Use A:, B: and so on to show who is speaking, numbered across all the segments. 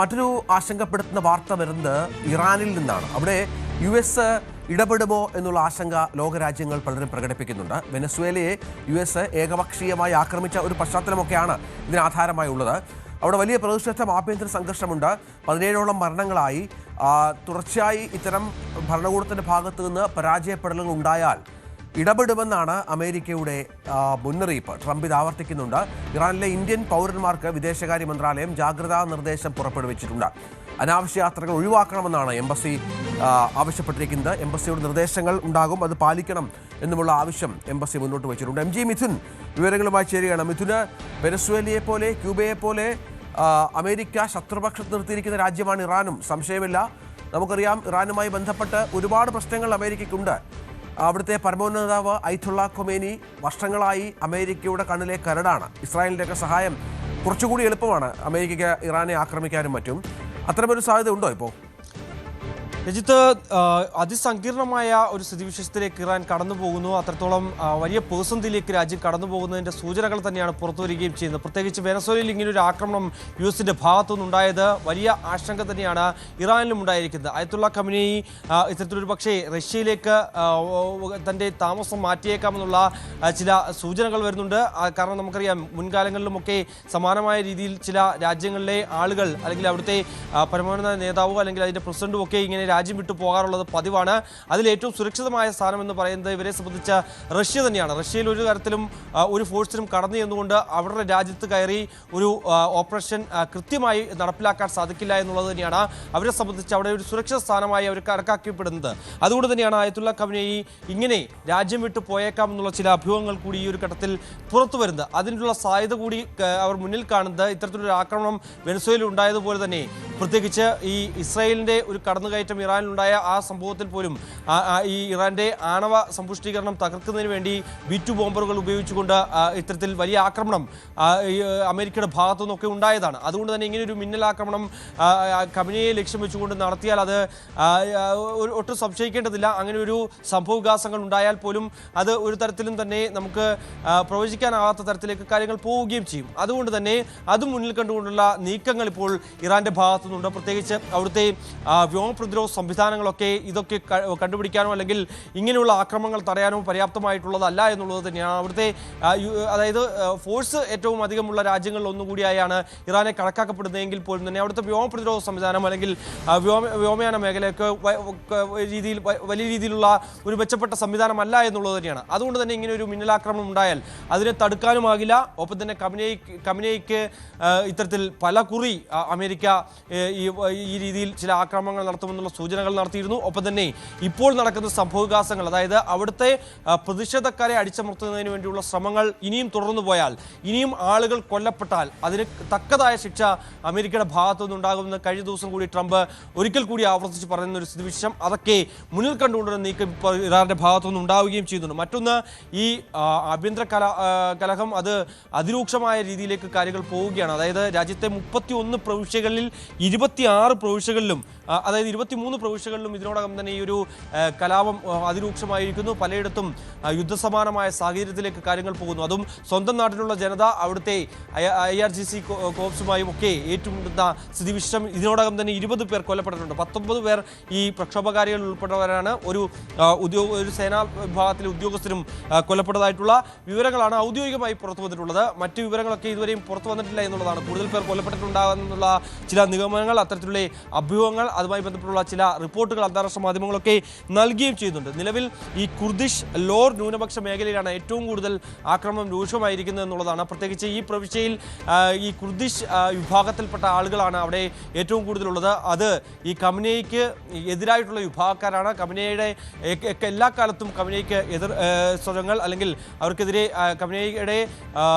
A: മറ്റൊരു ആശങ്കപ്പെടുത്തുന്ന വാർത്ത വരുന്നത് ഇറാനിൽ നിന്നാണ്. അവിടെ US ഇടപെടുമോ എന്നുള്ള ആശങ്ക ലോകരാജ്യങ്ങൾ പലരും പ്രകടിപ്പിക്കുന്നുണ്ട്. വെനസ്വേലയെ US ഏകപക്ഷീയമായി ആക്രമിച്ച ഒരു പശ്ചാത്തലമൊക്കെയാണ് ഇതിനാധാരമായി ഉള്ളത്. അവിടെ വലിയ പ്രതിഷേധം, ആഭ്യന്തര സംഘർഷമുണ്ട്. 17ഓളം മരണങ്ങളായി. തുടർച്ചയായി ഇത്തരം ഭരണകൂടത്തിൻ്റെ ഭാഗത്തു നിന്ന് പരാജയപ്പെടലുകൾ ഉണ്ടായാൽ ഇടപെടുമെന്നാണ് അമേരിക്കയുടെ മുന്നറിയിപ്പ്. ട്രംപ് ഇത് ആവർത്തിക്കുന്നുണ്ട്. ഇറാനിലെ ഇന്ത്യൻ പൗരന്മാർക്ക് വിദേശകാര്യ മന്ത്രാലയം ജാഗ്രതാ നിർദ്ദേശം പുറപ്പെടുവിച്ചിട്ടുണ്ട്. അനാവശ്യ യാത്രകൾ ഒഴിവാക്കണമെന്നാണ് എംബസി ആവശ്യപ്പെട്ടിരിക്കുന്നത്. എംബസിയുടെ നിർദ്ദേശങ്ങൾ ഉണ്ടാകും, അത് പാലിക്കണം എന്നുമുള്ള ആവശ്യം എംബസി മുന്നോട്ട് വെച്ചിട്ടുണ്ട്. MG മിഥുൻ വിവരങ്ങളുമായി ചേരുകയാണ്. മിഥുന്, വെനസ്വേലയെ പോലെ ക്യൂബയെ പോലെ അമേരിക്ക ശത്രുപക്ഷത്ത് നിർത്തിയിരിക്കുന്ന രാജ്യമാണ് ഇറാനും, സംശയമില്ല. നമുക്കറിയാം, ഇറാനുമായി ബന്ധപ്പെട്ട് ഒരുപാട് പ്രശ്നങ്ങൾ അമേരിക്കയ്ക്കുണ്ട്. അവിടുത്തെ പരമോന്നത നേതാവ് അയത്തുള്ള ഖൊമേനി വർഷങ്ങളായി അമേരിക്കയുടെ കണ്ണിലെ കരടാണ്. ഇസ്രായേലിൻ്റെയൊക്കെ സഹായം കുറച്ചുകൂടി എളുപ്പമാണ് അമേരിക്കയ്ക്ക് ഇറാനെ ആക്രമിക്കാനും മറ്റും. അത്തരമൊരു സാധ്യത ഉണ്ടോ ഇപ്പോൾ?
B: രജിത്ത്, അതിസങ്കീർണമായ ഒരു സ്ഥിതിവിശേഷത്തിലേക്ക് ഇറാൻ കടന്നു പോകുന്നു. അത്രത്തോളം വലിയ പ്രതിസന്ധിയിലേക്ക് രാജ്യം കടന്നു പോകുന്നതിൻ്റെ സൂചനകൾ തന്നെയാണ് പുറത്തു വരികയും ചെയ്യുന്നത്. പ്രത്യേകിച്ച് വെനസ്വേലയിൽ ഇങ്ങനൊരു ആക്രമണം US-ന്റെ ഭാഗത്തുനിന്നുണ്ടായത് വലിയ ആശങ്ക തന്നെയാണ് ഇറാനിലും ഉണ്ടായിരിക്കുന്നത്. അയത്തുള്ള ഖമനേയി ഇത്തരത്തിലൊരു പക്ഷേ റഷ്യയിലേക്ക് തൻ്റെ താമസം മാറ്റിയേക്കാമെന്നുള്ള ചില സൂചനകൾ വരുന്നുണ്ട്. കാരണം നമുക്കറിയാം, മുൻകാലങ്ങളിലുമൊക്കെ സമാനമായ രീതിയിൽ ചില രാജ്യങ്ങളിലെ ആളുകൾ അല്ലെങ്കിൽ അവിടുത്തെ പരമോന്നത നേതാവോ അല്ലെങ്കിൽ അതിൻ്റെ പ്രസിഡന്റും ഒക്കെ ഇങ്ങനെ രാജ്യം വിട്ടു പോകാറുള്ളത് പതിവാണ്. അതിലേറ്റവും സുരക്ഷിതമായ സ്ഥാനം എന്ന് പറയുന്നത് ഇവരെ സംബന്ധിച്ച റഷ്യ തന്നെയാണ്. റഷ്യയിൽ ഒരു തരത്തിലും ഒരു ഫോഴ്സിനും കടന്നു ചെന്നുകൊണ്ട് അവരുടെ രാജ്യത്ത് കയറി ഒരു ഓപ്പറേഷൻ കൃത്യമായി നടപ്പിലാക്കാൻ സാധിക്കില്ല എന്നുള്ളത് തന്നെയാണ് അവരെ സംബന്ധിച്ച് അവിടെ ഒരു സുരക്ഷിത സ്ഥാനമായി അവർ കണക്കാക്കപ്പെടുന്നത്. അതുകൊണ്ട് തന്നെയാണ് അയത്തുള്ള ഖമനേയി ഇങ്ങനെ രാജ്യം വിട്ടു പോയേക്കാം എന്നുള്ള ചില അഭ്യൂഹങ്ങൾ കൂടി ഈ ഒരു ഘട്ടത്തിൽ പുറത്തു വരുന്നത്. അതിനുള്ള സാധ്യത കൂടി അവർ മുന്നിൽ കാണുന്നത് ഇത്തരത്തിലൊരു ആക്രമണം വെനസ്വേലയിൽ ഉണ്ടായതുപോലെ തന്നെ, പ്രത്യേകിച്ച് ഈ ഇസ്രായേലിൻ്റെ ഒരു കടന്നുകയറ്റം ഇറാനിലുണ്ടായ ആ സംഭവത്തിൽ പോലും ഈ ഇറാന്റെ ആണവ സമ്പുഷ്ടീകരണം തകർക്കുന്നതിന് വേണ്ടി B-2 ബോംബറുകൾ ഉപയോഗിച്ചുകൊണ്ട് ഇത്തരത്തിൽ വലിയ ആക്രമണം അമേരിക്കയുടെ ഭാഗത്തു നിന്നൊക്കെ ഉണ്ടായതാണ്. അതുകൊണ്ട് തന്നെ ഇങ്ങനെയൊരു മിന്നലാക്രമണം ഖമനേയിയെ ലക്ഷ്യം വെച്ചുകൊണ്ട് നടത്തിയാൽ അത് ഒട്ടും സംശയിക്കേണ്ടതില്ല. അങ്ങനെ ഒരു സംഭവവികാസങ്ങൾ ഉണ്ടായാൽ പോലും അത് ഒരു തരത്തിലും തന്നെ നമുക്ക് പ്രവചിക്കാനാവാത്ത തരത്തിലേക്ക് കാര്യങ്ങൾ പോവുകയും ചെയ്യും. അതുകൊണ്ട് തന്നെ അത് മുന്നിൽ കണ്ടുകൊണ്ടുള്ള നീക്കങ്ങൾ ഇപ്പോൾ ഇറാന്റെ ഭാഗത്തുനിന്നുണ്ട്. പ്രത്യേകിച്ച് അവിടുത്തെ വ്യോമ പ്രതിരോധ സംവിധാനങ്ങളൊക്കെ ഇതൊക്കെ കണ്ടുപിടിക്കാനോ അല്ലെങ്കിൽ ഇങ്ങനെയുള്ള ആക്രമണങ്ങൾ തടയാനോ പര്യാപ്തമായിട്ടുള്ളതല്ല എന്നുള്ളത് തന്നെയാണ്. അവിടുത്തെ അതായത് ഫോഴ്സ് ഏറ്റവും അധികമുള്ള രാജ്യങ്ങളിൽ ഒന്നുകൂടിയായാണ് ഇറാനെ കണക്കാക്കപ്പെടുന്നതെങ്കിൽ പോലും തന്നെ അവിടുത്തെ വ്യോമ പ്രതിരോധ സംവിധാനം അല്ലെങ്കിൽ വ്യോമയാന മേഖലയൊക്കെ വലിയ രീതിയിലുള്ള ഒരു മെച്ചപ്പെട്ട സംവിധാനമല്ല എന്നുള്ളത് തന്നെയാണ്. അതുകൊണ്ട് തന്നെ ഇങ്ങനെ ഒരു മിന്നലാക്രമണം ഉണ്ടായാൽ അതിനെ തടുക്കാനുമാകില്ല. ഒപ്പം തന്നെ ഖമനേയിക്ക് ഇത്തരത്തിൽ പല കുറി അമേരിക്ക ഈ രീതിയിൽ ചില ആക്രമണങ്ങൾ നടത്തുമെന്നുള്ള സൂചനകൾ നടത്തിയിരുന്നു. ഒപ്പം തന്നെ ഇപ്പോൾ നടക്കുന്ന സംഭവവികാസങ്ങൾ, അതായത് അവിടുത്തെ പ്രതിഷേധക്കാരെ അടിച്ചമർത്തുന്നതിന് വേണ്ടിയുള്ള ശ്രമങ്ങൾ ഇനിയും തുടർന്നു പോയാൽ, ഇനിയും ആളുകൾ കൊല്ലപ്പെട്ടാൽ അതിന് തക്കതായ ശിക്ഷ അമേരിക്കയുടെ ഭാഗത്തുനിന്നുണ്ടാകുമെന്ന് കഴിഞ്ഞ ദിവസം കൂടി ട്രംപ് ഒരിക്കൽ കൂടി ആവർത്തിച്ച് പറയുന്ന ഒരു സ്ഥിതിവിശേഷം, അതൊക്കെ മുന്നിൽ കണ്ടുകൊണ്ടുള്ള നീക്കം ഇപ്പോൾ ഇറാന്റെ ഭാഗത്തുനിന്ന് ഉണ്ടാവുകയും ചെയ്യുന്നുണ്ട്. മറ്റൊന്ന്, ഈ ആഭ്യന്തര കലഹം അത് അതിരൂക്ഷമായ രീതിയിലേക്ക് കാര്യങ്ങൾ പോവുകയാണ്. അതായത് രാജ്യത്തെ 31 പ്രവിശ്യകളിൽ 26 പ്രവിശ്യകളിലും, അതായത് 23 പ്രവിശ്യകളിലും ഇതിനോടകം തന്നെ ഈ ഒരു കലാപം അതിരൂക്ഷമായിരിക്കുന്നു. പലയിടത്തും യുദ്ധസമാനമായ സാഹചര്യത്തിലേക്ക് കാര്യങ്ങൾ പോകുന്നു. അതും സ്വന്തം നാട്ടിലുള്ള ജനത അവിടുത്തെ IRGC കോപ്സുമായും ഒക്കെ ഏറ്റുമുട്ടുന്ന സ്ഥിതിവിശേഷം. ഇതിനോടകം തന്നെ 20 പേർ കൊല്ലപ്പെട്ടിട്ടുണ്ട്. 19 പേർ ഈ പ്രക്ഷോഭകാരികൾ ഉൾപ്പെട്ടവരാണ്. ഒരു സേനാ വിഭാഗത്തിലെ ഉദ്യോഗസ്ഥരും കൊല്ലപ്പെട്ടതായിട്ടുള്ള വിവരങ്ങളാണ് ഔദ്യോഗികമായി പുറത്തു വന്നിട്ടുള്ളത്. മറ്റു വിവരങ്ങളൊക്കെ ഇതുവരെയും പുറത്തു വന്നിട്ടില്ല എന്നുള്ളതാണ്. കൂടുതൽ പേർ കൊല്ലപ്പെട്ടിട്ടുണ്ടാകുന്നുള്ള ചില നിഗമനങ്ങൾ, അത്തരത്തിലുള്ള അഭ്യൂഹങ്ങൾ, അതുമായി ബന്ധപ്പെട്ടുള്ള ചില റിപ്പോർട്ടുകൾ അന്താരാഷ്ട്ര മാധ്യമങ്ങളൊക്കെ നൽകുകയും ചെയ്യുന്നുണ്ട്. നിലവിൽ ഈ കുർദിഷ് ലോർ ന്യൂനപക്ഷ മേഖലയിലാണ് ഏറ്റവും കൂടുതൽ ആക്രമണം രൂക്ഷമായിരിക്കുന്നത് എന്നുള്ളതാണ്. പ്രത്യേകിച്ച് ഈ പ്രവിശ്യയിൽ ഈ കുർദിഷ് വിഭാഗത്തിൽപ്പെട്ട ആളുകളാണ് അവിടെ ഏറ്റവും കൂടുതലുള്ളത്. അത് ഈ ഖമനേയിക്ക് എതിരായിട്ടുള്ള വിഭാഗക്കാരാണ്. ഖമനേയിയുടെ എല്ലാ കാലത്തും ഖമനേയിക്ക് എതിർ സ്വരങ്ങൾ അല്ലെങ്കിൽ അവർക്കെതിരെ ഖമനേയിയുടെ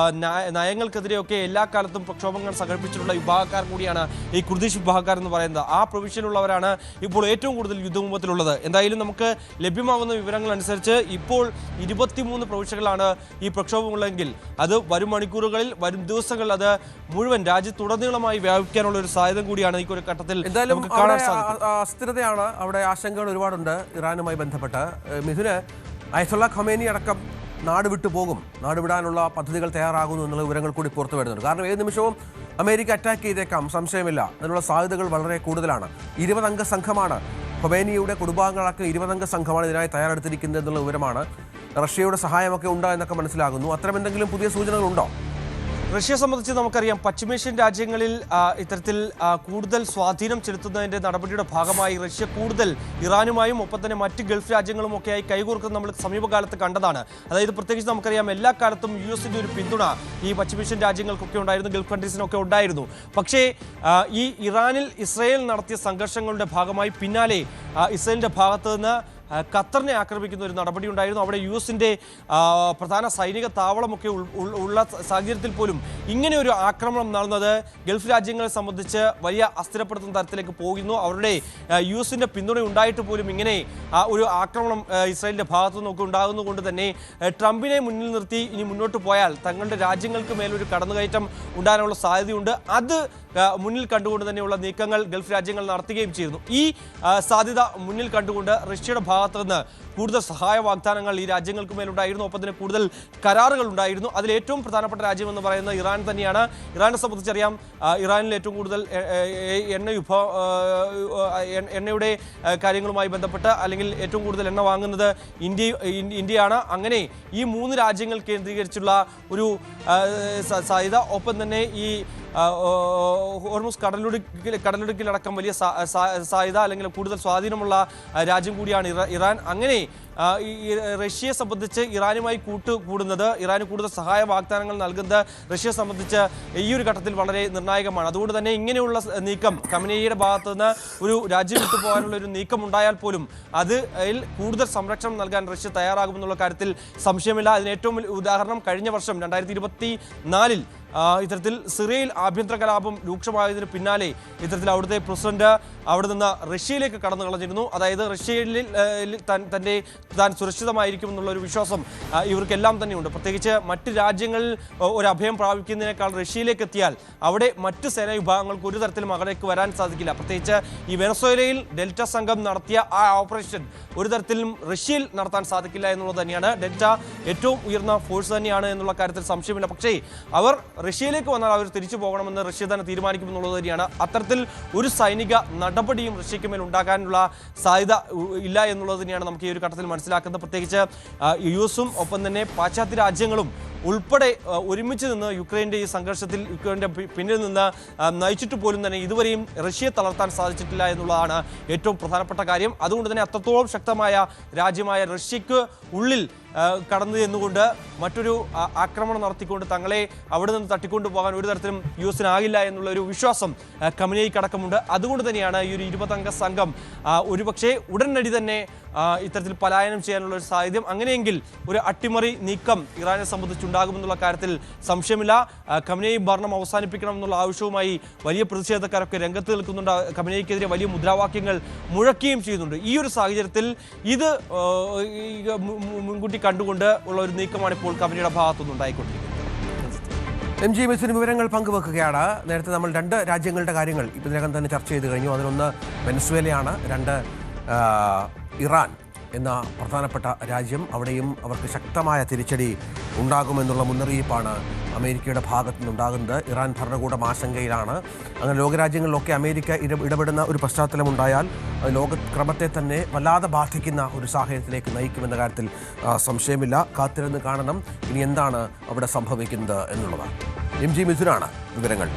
B: നയങ്ങൾക്കെതിരെയൊക്കെ എല്ലാ കാലത്തും പ്രക്ഷോഭങ്ങൾ സംഘടിപ്പിച്ചിട്ടുള്ള വിഭാഗക്കാർ കൂടിയാണ് ഈ കുർദിഷ് വിഭാഗക്കാർ എന്ന് പറയുന്നത്. ആ പ്രവിശ്യയിലുള്ളവരാണ് ഇപ്പോൾ ഏറ്റവും കൂടുതൽ യുദ്ധമുഖത്തിലുള്ളത്. എന്തായാലും നമുക്ക് ലഭ്യമാകുന്ന വിവരങ്ങൾ അനുസരിച്ച് ഇപ്പോൾ 23 പ്രവിശ്യകളാണ് ഈ പ്രക്ഷോഭമുള്ളതെങ്കിൽ അത് വരും മണിക്കൂറുകളിൽ, വരും ദിവസങ്ങളിൽ അത് മുഴുവൻ രാജ്യത്തുടനീളമായി വ്യാപിക്കാനുള്ള ഒരു സാധ്യത കൂടിയാണ് ഈ ഒരു ഘട്ടത്തിൽ നമുക്ക് കാണാൻ സാധിക്കും.
A: അസ്ഥിരതയാണ് അവിടെ, ആശങ്കകൾ ഒരുപാടുണ്ട് ഇറാനുമായി ബന്ധപ്പെട്ട്. മിഥുന്, അയത്തുള്ള ഖമേനി അടക്കം നാട് വിട്ടു പോകും, നാട് വിടാനുള്ള പദ്ധതികൾ തയ്യാറാകുന്നു എന്നുള്ള വിവരങ്ങൾ കൂടി പുറത്തു വരുന്നുണ്ട്. കാരണം ഏത് നിമിഷവും അമേരിക്ക അറ്റാക്ക് ചെയ്തേക്കാം, സംശയമില്ല. അതിനുള്ള സാധ്യതകൾ വളരെ കൂടുതലാണ്. 20 അംഗ സംഘമാണ്, ഖൊമേനിയുടെ കുടുംബാംഗങ്ങളൊക്കെ 20 അംഗ സംഘമാണ് ഇതിനായി തയ്യാറെടുത്തിരിക്കുന്നത് എന്നുള്ള വിവരമാണ്. റഷ്യയുടെ സഹായമൊക്കെ ഉണ്ടോ എന്നൊക്കെ മനസ്സിലാകുന്നു. അത്തരം എന്തെങ്കിലും പുതിയ സൂചനകളുണ്ടോ?
B: റഷ്യയെ സംബന്ധിച്ച് നമുക്കറിയാം, പശ്ചിമേഷ്യൻ രാജ്യങ്ങളിൽ ഇത്തരത്തിൽ കൂടുതൽ സ്വാധീനം ചെലുത്തുന്നതിൻ്റെ നടപടിയുടെ ഭാഗമായി റഷ്യ കൂടുതൽ ഇറാനുമായും ഒപ്പം തന്നെ മറ്റ് ഗൾഫ് രാജ്യങ്ങളുമൊക്കെയായി കൈകോർക്കുന്നത് നമ്മൾ സമീപകാലത്ത് കണ്ടതാണ്. അതായത് പ്രത്യേകിച്ച് നമുക്കറിയാം, എല്ലാ കാലത്തും US-ന്റെ ഒരു പിന്തുണ ഈ പശ്ചിമേഷ്യൻ രാജ്യങ്ങൾക്കൊക്കെ ഉണ്ടായിരുന്നു, ഗൾഫ് കൺട്രീസിനൊക്കെ ഉണ്ടായിരുന്നു. പക്ഷേ ഈ ഇറാനിൽ ഇസ്രായേൽ നടത്തിയ സംഘർഷങ്ങളുടെ ഭാഗമായി പിന്നാലെ ഇസ്രായേലിൻ്റെ ഭാഗത്ത് നിന്ന് ഖത്തറിനെ ആക്രമിക്കുന്ന ഒരു നടപടി ഉണ്ടായിരുന്നു. അവിടെ US-ന്റെ പ്രധാന സൈനിക താവളമൊക്കെ ഉള്ള സാഹചര്യത്തിൽ പോലും ഇങ്ങനെ ഒരു ആക്രമണം നടന്നത് ഗൾഫ് രാജ്യങ്ങളെ സംബന്ധിച്ച് വലിയ അസ്ഥിരപ്പെടുത്തുന്ന തരത്തിലേക്ക് പോകുന്നു. അവരുടെ US-ന്റെ പിന്തുണ ഉണ്ടായിട്ട് പോലും ഇങ്ങനെ ഒരു ആക്രമണം ഇസ്രായേലിൻ്റെ ഭാഗത്തു നിന്നൊക്കെ ഉണ്ടാകുന്നതുകൊണ്ട് തന്നെ ട്രംപിനെ മുന്നിൽ നിർത്തി ഇനി മുന്നോട്ട് പോയാൽ തങ്ങളുടെ രാജ്യങ്ങൾക്ക് മേലൊരു കടന്നുകയറ്റം ഉണ്ടാകാനുള്ള സാധ്യതയുണ്ട്. അത് മുന്നിൽ കണ്ടുകൊണ്ട് തന്നെയുള്ള നീക്കങ്ങൾ ഗൾഫ് രാജ്യങ്ങൾ നടത്തുകയും ചെയ്യുന്നു. ഈ സാധ്യത മുന്നിൽ കണ്ടുകൊണ്ട് റഷ്യയുടെ ഭാഗത്ത് നിന്ന് കൂടുതൽ സഹായ വാഗ്ദാനങ്ങൾ ഈ രാജ്യങ്ങൾക്ക് മേലുണ്ടായിരുന്നു. ഒപ്പം തന്നെ കൂടുതൽ കരാറുകൾ ഉണ്ടായിരുന്നു. അതിൽ ഏറ്റവും പ്രധാനപ്പെട്ട രാജ്യമെന്ന് പറയുന്നത് ഇറാൻ തന്നെയാണ്. ഇറാനെ സംബന്ധിച്ചറിയാം, ഇറാനിൽ ഏറ്റവും കൂടുതൽ എണ്ണയുടെ കാര്യങ്ങളുമായി ബന്ധപ്പെട്ട് അല്ലെങ്കിൽ ഏറ്റവും കൂടുതൽ എണ്ണ വാങ്ങുന്നത് ഇന്ത്യയാണ്. അങ്ങനെ ഈ 3 രാജ്യങ്ങൾ കേന്ദ്രീകരിച്ചുള്ള ഒരു സാധ്യത, ഒപ്പം തന്നെ ഈ ഹോർമുസ് കടലിടുക്കിലടക്കം വലിയ സാധ്യത അല്ലെങ്കിൽ കൂടുതൽ സ്വാധീനമുള്ള രാജ്യം കൂടിയാണ് ഇറാൻ. അങ്ങനെ ഈ റഷ്യയെ സംബന്ധിച്ച് ഇറാനുമായി കൂടുന്നത്, ഇറാന് കൂടുതൽ സഹായ വാഗ്ദാനങ്ങൾ നൽകുന്നത് റഷ്യയെ സംബന്ധിച്ച് ഈ ഒരു ഘട്ടത്തിൽ വളരെ നിർണായകമാണ്. അതുകൊണ്ട് തന്നെ ഇങ്ങനെയുള്ള നീക്കം, ഖമനേയിയുടെ ഭാഗത്ത് നിന്ന് ഒരു രാജ്യം വിട്ടു പോകാനുള്ള ഒരു നീക്കം ഉണ്ടായാൽ പോലും അതിൽ കൂടുതൽ സംരക്ഷണം നൽകാൻ റഷ്യ തയ്യാറാകുമെന്നുള്ള കാര്യത്തിൽ സംശയമില്ല. അതിന് ഏറ്റവും ഉദാഹരണം കഴിഞ്ഞ വർഷം 2024 ഇത്തരത്തിൽ സിറിയയിൽ ആഭ്യന്തര കലാപം രൂക്ഷമായതിന് പിന്നാലെ ഇത്തരത്തിൽ അവിടുത്തെ പ്രസിഡന്റ് അവിടെ നിന്ന് റഷ്യയിലേക്ക് കടന്നു കളഞ്ഞിരുന്നു. അതായത് റഷ്യയിൽ താൻ സുരക്ഷിതമായിരിക്കും എന്നുള്ള ഒരു വിശ്വാസം ഇവർക്കെല്ലാം തന്നെയുണ്ട്. പ്രത്യേകിച്ച് മറ്റ് രാജ്യങ്ങളിൽ ഒരു അഭയം പ്രാപിക്കുന്നതിനേക്കാൾ റഷ്യയിലേക്ക് എത്തിയാൽ അവിടെ മറ്റ് സേനാ വിഭാഗങ്ങൾക്ക് ഒരു തരത്തിലും അവിടേക്ക് വരാൻ സാധിക്കില്ല. പ്രത്യേകിച്ച് ഈ വെനസ്വേലയിൽ ഡെൽറ്റ സംഘം നടത്തിയ ആ ഓപ്പറേഷൻ ഒരു തരത്തിലും റഷ്യയിൽ നടത്താൻ സാധിക്കില്ല എന്നുള്ളത് തന്നെയാണ്. ഡെൽറ്റ ഏറ്റവും ഉയർന്ന ഫോഴ്സ് തന്നെയാണ് എന്നുള്ള കാര്യത്തിൽ സംശയമില്ല. പക്ഷേ അവർ റഷ്യയിലേക്ക് വന്നാൽ അവർ തിരിച്ചു പോകണമെന്ന് റഷ്യ തന്നെ തീരുമാനിക്കുമെന്നുള്ളത് തന്നെയാണ്. അത്തരത്തിൽ ഒരു സൈനിക നടപടിയും റഷ്യയ്ക്ക് മേൽ ഉണ്ടാകാനുള്ള സാധ്യത ഇല്ല എന്നുള്ളത് തന്നെയാണ് നമുക്ക് ഈ ഒരു ഘട്ടത്തിൽ മനസ്സിലാക്കുന്നത്. പ്രത്യേകിച്ച് US-ഉം ഒപ്പം തന്നെ പാശ്ചാത്യ രാജ്യങ്ങളും ഉൾപ്പെടെ ഒരുമിച്ച് നിന്ന് യുക്രൈൻ്റെ ഈ സംഘർഷത്തിൽ യുക്രൈൻ്റെ പിന്നിൽ നിന്ന് നയിച്ചിട്ട് പോലും തന്നെ ഇതുവരെയും റഷ്യയെ തളർത്താൻ സാധിച്ചിട്ടില്ല എന്നുള്ളതാണ് ഏറ്റവും പ്രധാനപ്പെട്ട കാര്യം. അതുകൊണ്ട് തന്നെ അത്രത്തോളം ശക്തമായ രാജ്യമായ റഷ്യക്ക് ഉള്ളിൽ കടന്നു ചെന്നുകൊണ്ട് മറ്റൊരു ആക്രമണം നടത്തിക്കൊണ്ട് തങ്ങളെ അവിടെ നിന്ന് തട്ടിക്കൊണ്ടു പോകാൻ ഒരു തരത്തിലും US-നാകില്ല എന്നുള്ള ഒരു വിശ്വാസം ഖമനേയിക്കടക്കമുണ്ട്. അതുകൊണ്ട് തന്നെയാണ് ഈ ഒരു 20 അംഗ സംഘം ഒരുപക്ഷെ ഉടനടി തന്നെ ഇത്തരത്തിൽ പലായനം ചെയ്യാനുള്ള ഒരു സാധ്യതയും, അങ്ങനെയെങ്കിൽ ഒരു അട്ടിമറി നീക്കം ഇറാനെ സംബന്ധിച്ചുണ്ടാകുമെന്നുള്ള കാര്യത്തിൽ സംശയമില്ല. ഖമനേയി ഭരണം അവസാനിപ്പിക്കണം എന്നുള്ള ആവശ്യവുമായി വലിയ പ്രതിഷേധക്കാരൊക്കെ രംഗത്ത് നിൽക്കുന്നുണ്ട്. ഖമനേയിക്കെതിരെ വലിയ മുദ്രാവാക്യങ്ങൾ മുഴക്കുകയും ചെയ്യുന്നുണ്ട്. ഈ ഒരു സാഹചര്യത്തിൽ ഇത് മുൻകൂട്ടി കണ്ടുകൊണ്ട് ഉള്ള ഒരു നീക്കമാണ് ഇപ്പോൾ ഖമനേയിയുടെ ഭാഗത്തുനിന്ന് ഉണ്ടായിക്കൊണ്ടിരിക്കുന്നത്.
A: MG മിഥുൻ വിവരങ്ങൾ പങ്കുവെക്കുകയാണ്. നേരത്തെ നമ്മൾ 2 രാജ്യങ്ങളുടെ കാര്യങ്ങൾ ഇതിനകം തന്നെ ചർച്ച ചെയ്ത് കഴിഞ്ഞു. അതിലൊന്ന് വെനസ്വേലയാണ്, 2 ഇറാൻ എന്ന പ്രധാനപ്പെട്ട രാജ്യം. അവിടെയും അവർക്ക് ശക്തമായ തിരിച്ചടി ഉണ്ടാകുമെന്നുള്ള മുന്നറിയിപ്പാണ് അമേരിക്കയുടെ ഭാഗത്തു നിന്നുണ്ടാകുന്നത്. ഇറാൻ ഭരണകൂടം ആശങ്കയിലാണ്. അങ്ങനെ ലോകരാജ്യങ്ങളിലൊക്കെ അമേരിക്ക ഇടപെടുന്ന ഒരു പശ്ചാത്തലമുണ്ടായാൽ ലോകക്രമത്തെ തന്നെ വല്ലാതെ ബാധിക്കുന്ന ഒരു സാഹചര്യത്തിലേക്ക് നയിക്കുമെന്ന കാര്യത്തിൽ സംശയമില്ല. കാത്തിരുന്ന് കാണണം ഇനി എന്താണ് അവിടെ സംഭവിക്കുന്നത് എന്നുള്ളതാണ്. MG മിഥുനാണ് വിവരങ്ങൾ.